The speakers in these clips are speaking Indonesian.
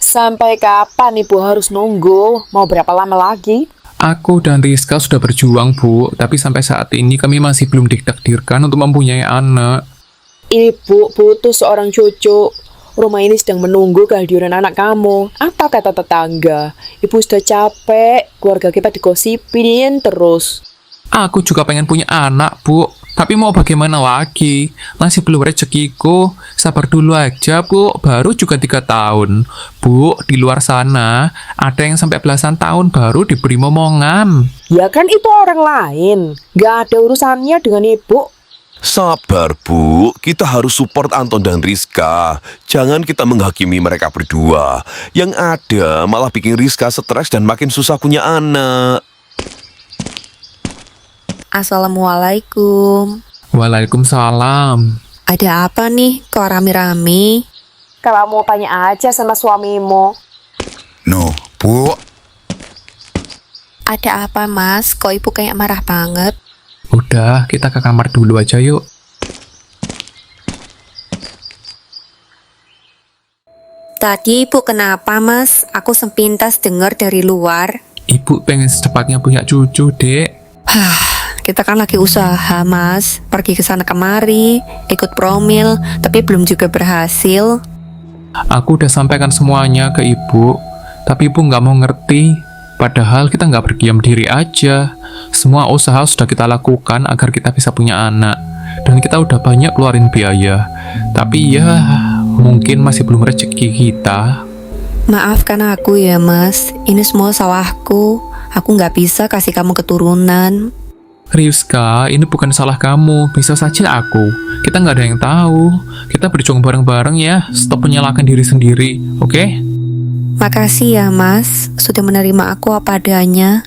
Sampai kapan Ibu harus nunggu? Mau berapa lama lagi? Aku dan Rizka sudah berjuang, Bu, tapi sampai saat ini kami masih belum ditakdirkan untuk mempunyai anak. Ibu butuh seorang cucu. Rumah ini sedang menunggu kehadiran anak kamu. Apa kata tetangga? Ibu sudah capek, keluarga kita digosipin terus. Aku juga pengen punya anak, Bu. Tapi mau bagaimana lagi? Masih belum rezekiku. Sabar dulu aja, Bu. Baru juga 3 tahun. Bu, di luar sana, ada yang sampai belasan tahun baru diberi momongan. Ya kan itu orang lain. Gak ada urusannya dengan Ibu. Sabar, Bu. Kita harus support Anton dan Rizka. Jangan kita menghakimi mereka berdua. Yang ada malah bikin Rizka stres dan makin susah punya anak. Assalamualaikum. Waalaikumsalam. Ada apa nih? Kok rame-rame? Kalau mau tanya aja sama suamimu. No, Bu. Ada apa, Mas? Kok ibu kayak marah banget? Udah, kita ke kamar dulu aja yuk. Tadi ibu kenapa, Mas? Aku sepintas dengar dari luar. Ibu pengen secepatnya punya cucu, Dek. Kita kan lagi usaha, Mas. Pergi ke sana kemari, ikut promil, tapi belum juga berhasil. Aku udah sampaikan semuanya ke ibu, tapi ibu nggak mau ngerti. Padahal kita nggak berdiam diri aja. Semua usaha sudah kita lakukan agar kita bisa punya anak. Dan kita udah banyak keluarin biaya. Tapi ya, mungkin masih belum rezeki kita. Maafkan aku ya, Mas. Ini semua salahku. Aku nggak bisa kasih kamu keturunan. Rizka, ini bukan salah kamu. Bisa saja aku. Kita nggak ada yang tahu. Kita berjuang bareng-bareng ya. Stop menyalahkan diri sendiri, oke? Makasih ya, Mas. Sudah menerima aku apa adanya.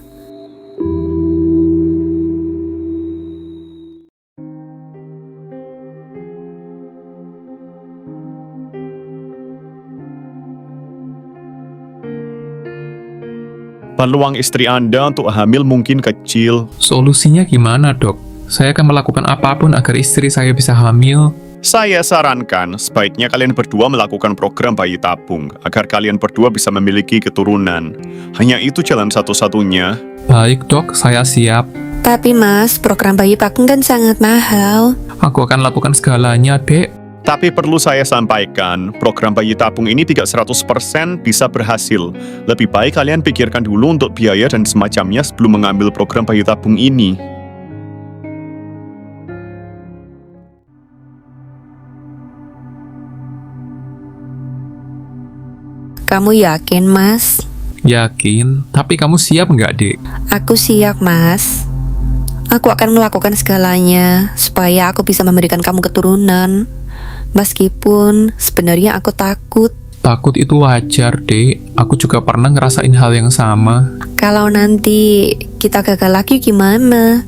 Peluang istri Anda untuk hamil mungkin kecil. Solusinya gimana, Dok? Saya akan melakukan apapun agar istri saya bisa hamil. Saya sarankan sebaiknya kalian berdua melakukan program bayi tabung agar kalian berdua bisa memiliki keturunan. Hanya itu jalan satu-satunya. Baik, Dok, saya siap. Tapi, Mas, program bayi tabung kan sangat mahal. Aku akan lakukan segalanya, Dek. Tapi perlu saya sampaikan, program bayi tabung ini tidak 100% bisa berhasil. Lebih baik kalian pikirkan dulu untuk biaya dan semacamnya sebelum mengambil program bayi tabung ini. Kamu yakin, Mas? Yakin, tapi kamu siap nggak, Dek? Aku siap, Mas. Aku akan melakukan segalanya supaya aku bisa memberikan kamu keturunan. Meskipun sebenarnya aku takut. Takut itu wajar, Dek. Aku juga pernah ngerasain hal yang sama. Kalau nanti kita gagal lagi gimana?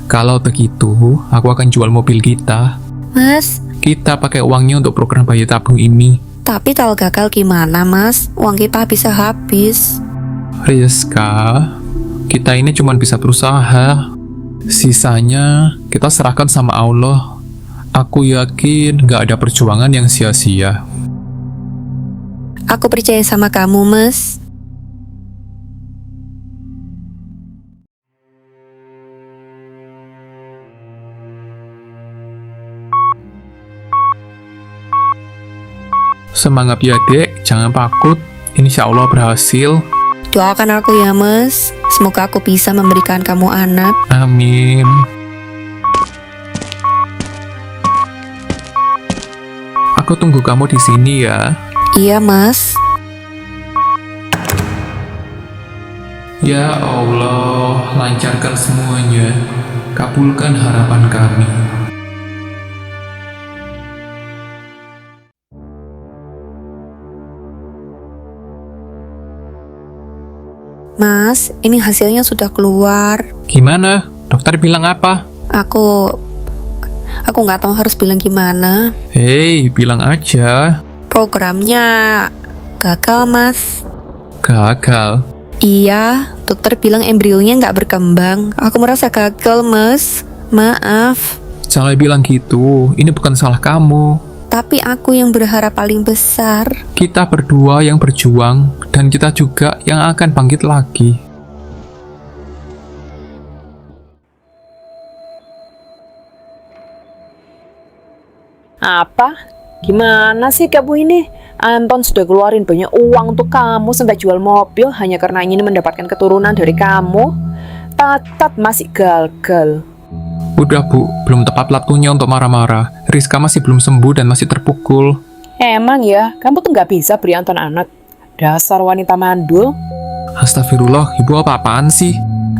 Kalau begitu, aku akan jual mobil kita. Mas, Kita pakai uangnya untuk program bayi tabung ini. tapi kalau gagal gimana, Mas? Uang kita bisa habis. Rizka, kita ini cuma bisa berusaha. Sisanya kita serahkan sama Allah. Aku yakin gak ada perjuangan yang sia-sia. Aku percaya sama kamu, Mas. Semangat ya, Dek, jangan takut. Insya Allah berhasil. Doakan aku ya, Mas. Semoga aku bisa memberikan kamu anak. Amin. Aku tunggu kamu di sini ya. Iya, Mas. Ya Allah, lancarkan semuanya. Kabulkan harapan kami. Mas, ini hasilnya sudah keluar. Gimana? Dokter bilang apa? Aku nggak tahu harus bilang gimana. Hei, bilang aja. Programnya gagal, Mas. Gagal. Iya, dokter bilang embrionya nggak berkembang. Aku merasa gagal, Mas. Maaf. Jangan bilang gitu, ini bukan salah kamu. Tapi aku yang berharap paling besar. Kita berdua yang berjuang, dan kita juga yang akan bangkit lagi. Apa? Gimana sih kamu ini? Anton sudah keluarin banyak uang untuk kamu sampai jual mobil hanya karena ingin mendapatkan keturunan dari kamu. Tatat masih gagal. Udah Bu, belum tepat waktunya untuk marah-marah. Rizka masih belum sembuh dan masih terpukul. Emang ya, kamu tuh nggak bisa beri Anton anak. Dasar wanita mandul. Astagfirullah, ibu apa-apaan sih?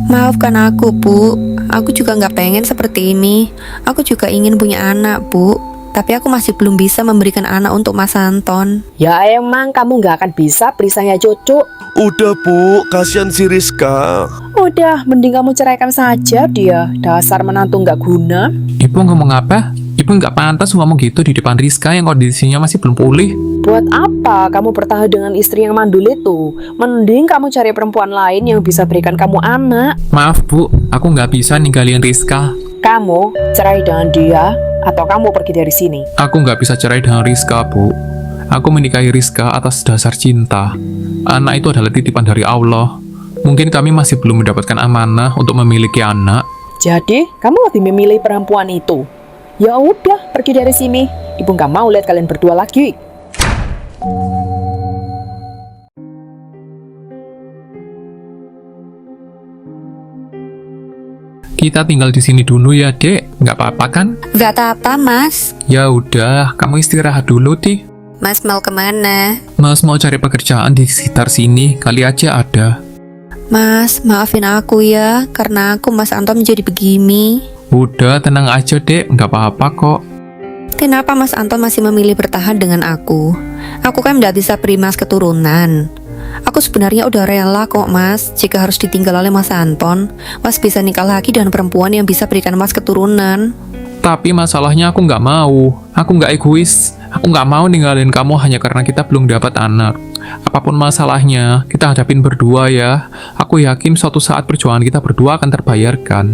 Maafkan aku, Bu. Aku juga nggak pengen seperti ini. Aku juga ingin punya anak, Bu. Tapi aku masih belum bisa memberikan anak untuk Mas Anton. Ya emang kamu nggak akan bisa beri saya cucu. Udah Bu, kasihan si Rizka. Udah, mending kamu ceraikan saja dia. Dasar menantu nggak guna. Ibu ngomong apa? Ibu nggak pantas ngomong gitu di depan Rizka yang kondisinya masih belum pulih. Buat apa kamu bertahan dengan istri yang mandul itu? Mending kamu cari perempuan lain yang bisa berikan kamu anak. Maaf Bu, aku nggak bisa ninggalin Rizka. Kamu cerai dengan dia, atau kamu pergi dari sini. Aku nggak bisa cerai dengan Rizka, Bu. Aku menikahi Rizka atas dasar cinta. Anak itu adalah titipan dari Allah. Mungkin kami masih belum mendapatkan amanah untuk memiliki anak. Jadi, kamu lebih memilih perempuan itu. Ya udah, pergi dari sini. Ibu nggak mau lihat kalian berdua lagi. Kita tinggal di sini dulu ya, Dek. Nggak apa-apa kan? Gak apa-apa, Mas. Ya udah, kamu istirahat dulu, Di. Mas mau kemana? Mas mau cari pekerjaan di sekitar sini, kali aja ada. Mas, maafin aku ya, karena aku Mas Anton menjadi begini. Udah, tenang aja, Dek. Nggak apa-apa kok. Kenapa Mas Anton masih memilih bertahan dengan aku? Aku kan nggak bisa beri Mas keturunan. Aku sebenarnya udah rela kok Mas. Jika harus ditinggal oleh Mas Anton, Mas bisa nikah lagi dengan perempuan yang bisa berikan Mas keturunan. Tapi masalahnya aku nggak mau. Aku nggak egois. Aku nggak mau ninggalin kamu hanya karena kita belum dapat anak. Apapun masalahnya, kita hadapin berdua ya. Aku yakin suatu saat perjuangan kita berdua akan terbayarkan.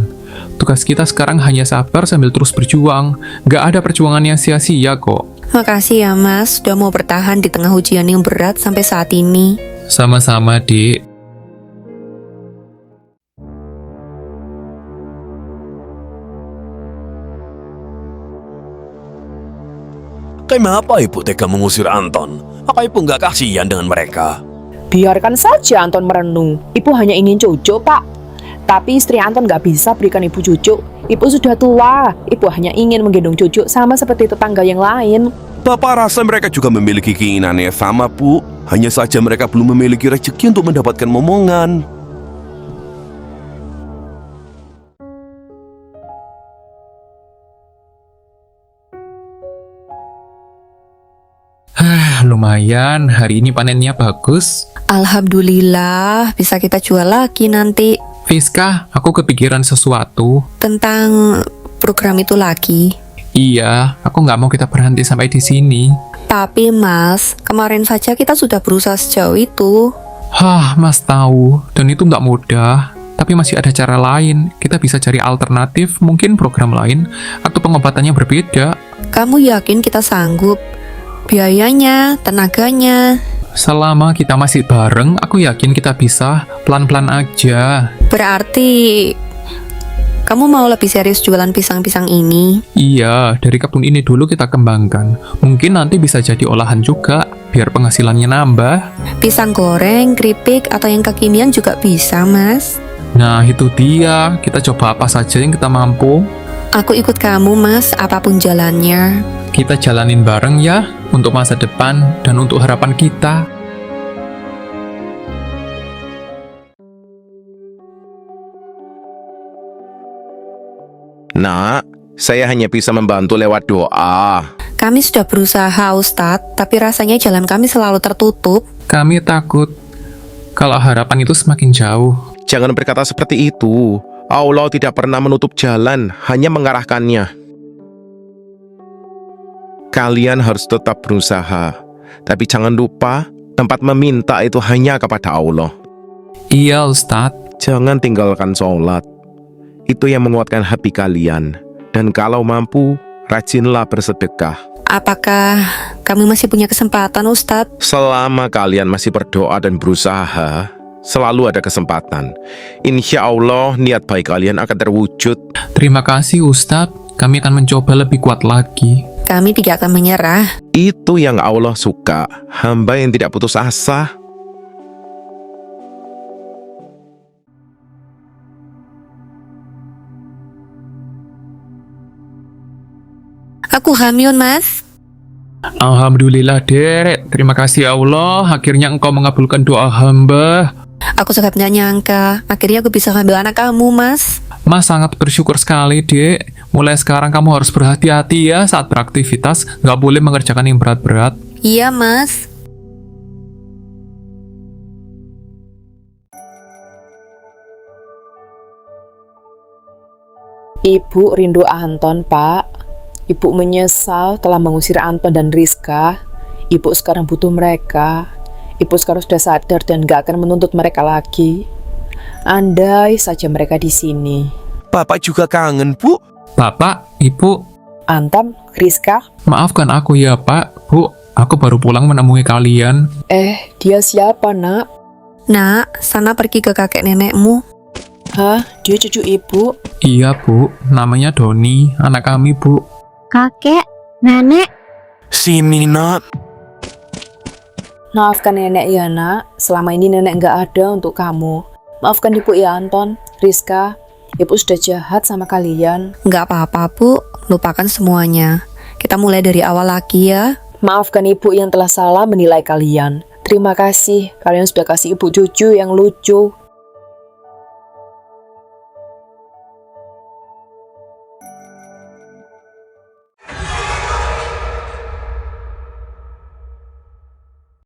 Tugas kita sekarang hanya sabar sambil terus berjuang. Nggak ada perjuangan yang sia-sia kok. Makasih ya Mas, sudah mau bertahan di tengah ujian yang berat sampai saat ini. Sama-sama, Dik. Kenapa Ibu tega mengusir Anton? Apa Ibu nggak kasihan dengan mereka? Biarkan saja Anton merenung. Ibu hanya ingin cucu, Pak. Tapi istri Anton nggak bisa berikan ibu cucu. Ibu sudah tua. Ibu hanya ingin menggendong cucu sama seperti tetangga yang lain. Bapak rasa mereka juga memiliki keinginan yang sama, Bu. Hanya saja mereka belum memiliki rezeki untuk mendapatkan momongan. Lumayan, hari ini panennya bagus. Alhamdulillah, bisa kita jual lagi nanti. Fiska, aku kepikiran sesuatu. Tentang program itu lagi. Iya, aku nggak mau kita berhenti sampai di sini. Tapi Mas, kemarin saja kita sudah berusaha sejauh itu. Hah, Mas tahu, dan itu nggak mudah. Tapi masih ada cara lain. Kita bisa cari alternatif, mungkin program lain, atau pengobatannya berbeda. Kamu yakin kita sanggup? Biayanya, tenaganya. Selama kita masih bareng, aku yakin kita bisa. Pelan-pelan aja. Berarti kamu mau lebih serius jualan pisang-pisang ini? Iya, dari kebun ini dulu kita kembangkan. Mungkin nanti bisa jadi olahan juga, biar penghasilannya nambah. Pisang goreng, keripik, atau yang kekinian juga bisa, Mas. Nah, itu dia. Kita coba apa saja yang kita mampu. Aku ikut kamu, Mas, apapun jalannya. Kita jalanin bareng ya, untuk masa depan dan untuk harapan kita. Nak, saya hanya bisa membantu lewat doa. Kami sudah berusaha, Ustadz, tapi rasanya jalan kami selalu tertutup. Kami takut kalau harapan itu semakin jauh. Jangan berkata seperti itu. Allah tidak pernah menutup jalan, hanya mengarahkannya. Kalian harus tetap berusaha. Tapi jangan lupa, tempat meminta itu hanya kepada Allah. Iya, Ustadz. Jangan tinggalkan sholat. Itu yang menguatkan hati kalian. Dan kalau mampu, rajinlah bersedekah. Apakah kami masih punya kesempatan, Ustadz? Selama kalian masih berdoa dan berusaha, selalu ada kesempatan. Insya Allah niat baik kalian akan terwujud. Terima kasih Ustadz, kami akan mencoba lebih kuat lagi. Kami tidak akan menyerah. Itu yang Allah suka, hamba yang tidak putus asa. Aku hamil, Mas. Alhamdulillah Dek, terima kasih ya Allah, akhirnya engkau mengabulkan doa hamba. Aku sangat gak nyangka, akhirnya aku bisa ngambil anak kamu, Mas. Mas sangat bersyukur sekali Dek. Mulai sekarang kamu harus berhati-hati ya saat beraktivitas, nggak boleh mengerjakan yang berat-berat. Iya, Mas. Ibu rindu Anton, Pak. Ibu menyesal telah mengusir Anton dan Rizka. Ibu sekarang butuh mereka. Ibu sekarang sudah sadar dan gak akan menuntut mereka lagi. Andai saja mereka di sini. Bapak juga kangen, Bu. Bapak, Ibu, Anton, Rizka, maafkan aku ya Pak, Bu, aku baru pulang menemui kalian. dia siapa, Nak? Nak, sana pergi ke kakek nenekmu. Hah? Dia cucu ibu? Iya Bu, namanya Doni, anak kami Bu. Kakek, nenek, Sini, Nak. Maafkan nenek ya, Nak. Selama ini nenek gak ada untuk kamu. Maafkan ibu ya, Anton, Rizka. Ibu sudah jahat sama kalian. Nggak apa-apa, Bu. Lupakan semuanya. Kita mulai dari awal lagi ya. Maafkan ibu yang telah salah menilai kalian. Terima kasih, kalian sudah kasih ibu cucu yang lucu.